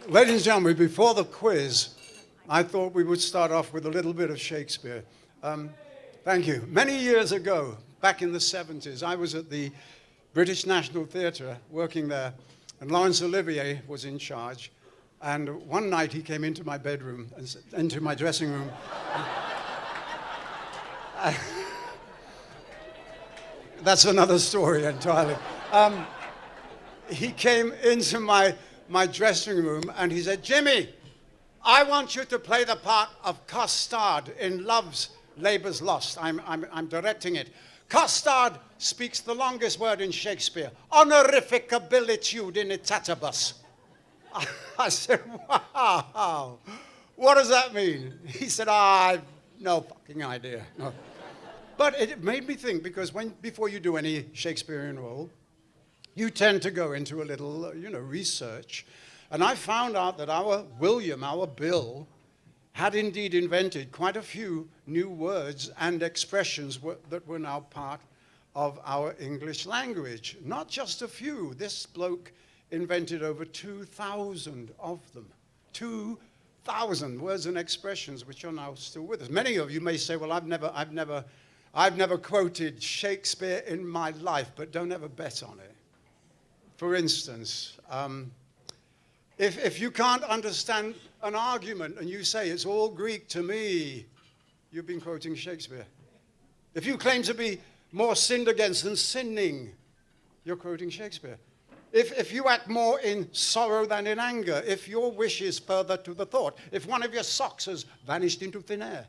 Ladies and gentlemen, before the quiz, I thought we would start off with a little bit of Shakespeare. Thank you. Many years ago, back in the 70s, I was at the British National Theatre working there, and Laurence Olivier was in charge. And one night he came into my bedroom, into my dressing room. That's another story entirely. He came into my dressing room and he said, "Jimmy, I want you to play the part of Costard in Love's Labour's Lost. I'm directing it. Costard speaks the longest word in Shakespeare, honorific abilitude in itatabus." I said, "Wow, what does that mean?" He said, "I've no fucking idea." No. But it made me think, because before you do any Shakespearean role, you tend to go into a little, research. And I found out that our William, our Bill, had indeed invented quite a few new words and expressions that were now part of our English language. Not just a few. This bloke invented over 2,000 of them. 2,000 words and expressions which are now still with us. Many of you may say, "Well, I've never quoted Shakespeare in my life," but don't ever bet on it. For instance, if you can't understand an argument and you say it's all Greek to me, you've been quoting Shakespeare. If you claim to be more sinned against than sinning, you're quoting Shakespeare. If you act more in sorrow than in anger, if your wish is further to the thought, if one of your socks has vanished into thin air,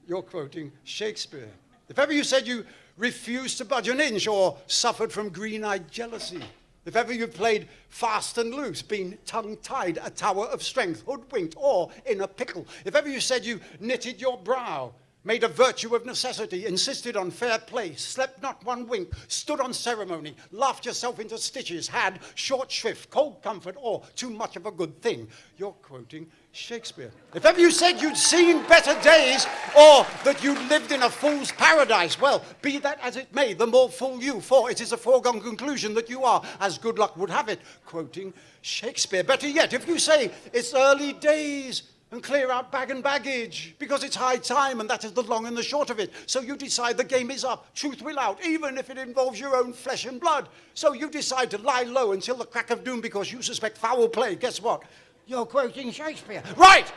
you're quoting Shakespeare. If ever you said you refused to budge an inch or suffered from green-eyed jealousy, if ever you played fast and loose, been tongue-tied, a tower of strength, hoodwinked, or in a pickle, if ever you said you knitted your brow, made a virtue of necessity, insisted on fair play, slept not one wink, stood on ceremony, laughed yourself into stitches, had short shrift, cold comfort, or too much of a good thing, you're quoting Shakespeare. If ever you said you'd seen better days, or that you lived in a fool's paradise, well, be that as it may, the more fool you, for it is a foregone conclusion that you are, as good luck would have it, quoting Shakespeare. Better yet, if you say it's early days, and clear out bag and baggage, because it's high time, and that is the long and the short of it. So you decide the game is up, truth will out, even if it involves your own flesh and blood. So you decide to lie low until the crack of doom because you suspect foul play. Guess what? You're quoting Shakespeare. Right!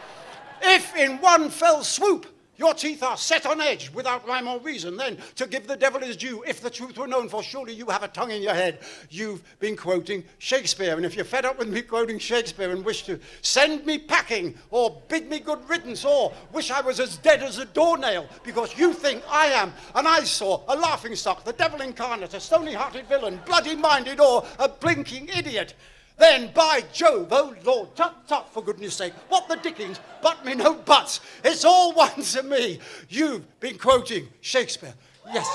If in one fell swoop your teeth are set on edge without rhyme or reason, then, to give the devil his due, if the truth were known, for surely you have a tongue in your head, you've been quoting Shakespeare. And if you're fed up with me quoting Shakespeare and wish to send me packing, or bid me good riddance, or wish I was as dead as a doornail, because you think I am an eyesore, a laughingstock, the devil incarnate, a stony-hearted villain, bloody-minded, or a blinking idiot, then, by Jove, oh Lord, tut, for goodness sake, what the dickens, but me no buts. It's all one to me. You've been quoting Shakespeare. Yes.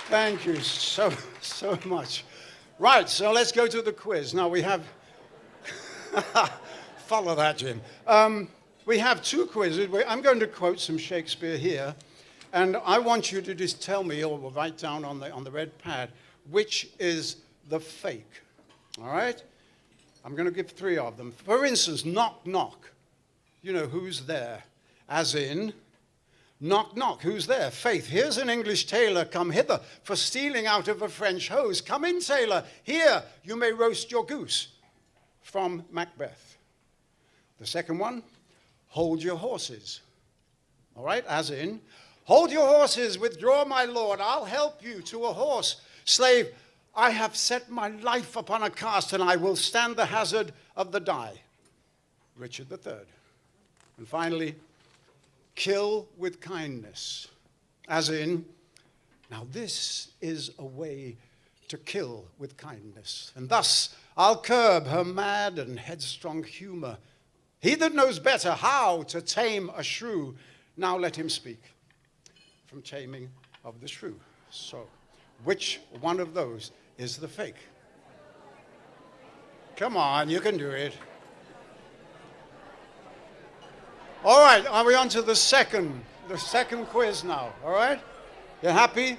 Thank you so much. Right, so let's go to the quiz. Now we have, follow that, Jim. We have two quizzes. I'm going to quote some Shakespeare here, and I want you to just tell me, or write down on the red pad, which is the fake. All right? I'm going to give three of them. For instance, knock, knock. You know, who's there? As in, knock, knock, who's there? Faith, here's an English tailor come hither for stealing out of a French hose. Come in, tailor, here you may roast your goose. From Macbeth. The second one, hold your horses. All right, as in, hold your horses, withdraw, my lord, I'll help you to a horse. Slave, I have set my life upon a cast, and I will stand the hazard of the die. Richard III. And finally, kill with kindness, as in, now this is a way to kill with kindness, and thus I'll curb her mad and headstrong humor. He that knows better how to tame a shrew, now let him speak. From Taming of the Shrew. So, which one of those is the fake? Come on, you can do it. All right, are we on to the second quiz now, all right? You happy?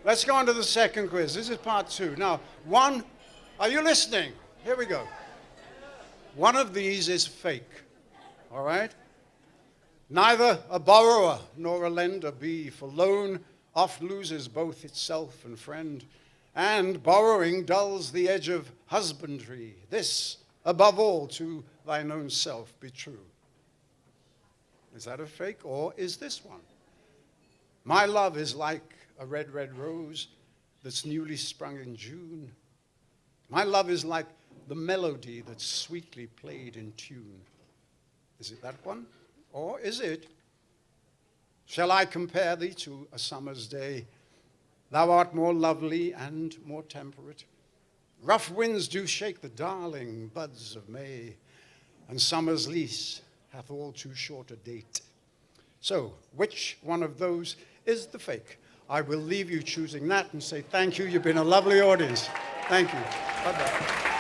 Let's go on to the second quiz. This is part 2. Now, are you listening? Here we go. One of these is fake, all right? Neither a borrower nor a lender be, for loan oft loses both itself and friend, and borrowing dulls the edge of husbandry. This, above all, to thine own self be true. Is that a fake, or is this one? My love is like a red, red rose that's newly sprung in June. My love is like the melody that's sweetly played in tune. Is it that one, or is it? Shall I compare thee to a summer's day? Thou art more lovely and more temperate. Rough winds do shake the darling buds of May, and summer's lease hath all too short a date. So, which one of those is the fake? I will leave you choosing that and say thank you. You've been a lovely audience. Thank you. Bye-bye.